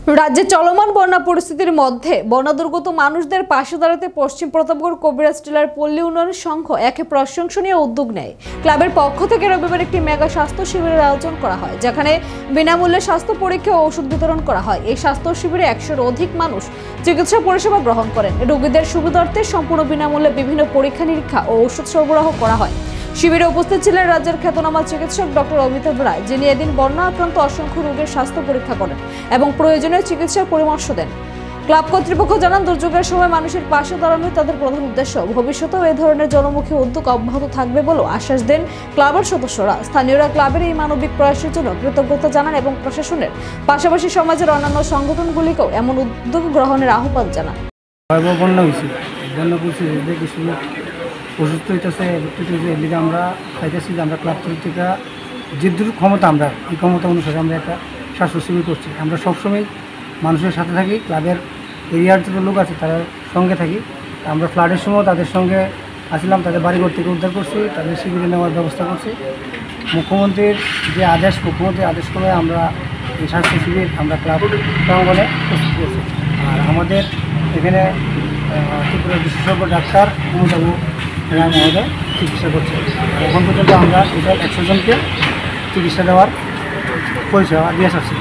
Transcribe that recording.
রাজ্যে চলমান বন্যা পরিস্থিতির মধ্যে বন্যা দুর্গত মানুষদের পাশে দাঁড়াতে পশ্চিম প্রতাপগড় কবিরাজ টিলার পল্লী উন্নয়ন সংঘ এক প্রশংসনীয় উদ্যোগ নেয়। ক্লাবের পক্ষ থেকে রবিবার একটি মেগা স্বাস্থ্য শিবিরের আয়োজন করা হয়, যেখানে বিনামূল্যে স্বাস্থ্য পরীক্ষা ও ওষুধ বিতরণ করা হয়। এই স্বাস্থ্য শিবিরে 100-এর অধিক মানুষ চিকিৎসা পরিষেবা গ্রহণ করেন। রোগীদের সুবিধার্থে সম্পূর্ণ বিনামূল্যে বিভিন্ন পরীক্ষা নিরীক্ষা ও ওষুধ সরবরাহ করা হয়। শিবিরে উপস্থিত ছিলেন রাজ্যের খ্যাতনামা চিকিৎসক ডক্টর অমিতাভ রায়, যিনি এদিন বন্যা আক্রান্ত অসংখ্য রোগীর স্বাস্থ্য পরীক্ষা করেন এবং প্রয়োজনীয় চিকিৎসার পরামর্শ দেন। ক্লাব কর্তৃপক্ষ জানান, দুর্যোগের সময় মানুষের পাশে দাঁড়ানোই তাদের প্রধান উদ্দেশ্য। ভবিষ্যতেও এই ধরনের জনমুখী উদ্যোগ অব্যাহত থাকবে বলেও আশ্বাস দেন ক্লাবের সদস্যরা। স্থানীয়রা ক্লাবের এই মানবিক প্রয়াসের জন্য কৃতজ্ঞতা জানান এবং প্রশাসনের পাশাপাশি সমাজের অন্যান্য সংগঠনগুলিকেও এমন উদ্যোগ গ্রহণের আহ্বান জানান। অসুস্থ হইতেছে এদিকে আমরা চাইতেছি যে আমরা ক্লাব থেকে যেদূর ক্ষমতা আমরা এই ক্ষমতা অনুসারে আমরা একটা স্বাস্থ্য শিবির করছি। আমরা সবসময় মানুষের সাথে থাকি, ক্লাবের এরিয়ার যত লোক আছে তার সঙ্গে থাকি। আমরা ফ্লাডের সময় তাদের সঙ্গে আসলাম, তাদের বাড়িঘর থেকে উদ্ধার করছি, তাদের শিবিরে নেওয়ার ব্যবস্থা করছি। মুখ্যমন্ত্রীর আদেশ করে আমরা এই স্বাস্থ্য শিবির আমরা ক্লাব প্রাঙ্গণে প্রস্তুত করছি। আর আমাদের এখানে ত্রিপুরা বিশেষজ্ঞ ডাক্তার অমিতাভ রায় মহোদয় চিকিৎসা করছে। এখন পর্যন্ত আমরা টোটাল 100 জনকে চিকিৎসা দেওয়ার পরিষেবা দিয়ে আসছি।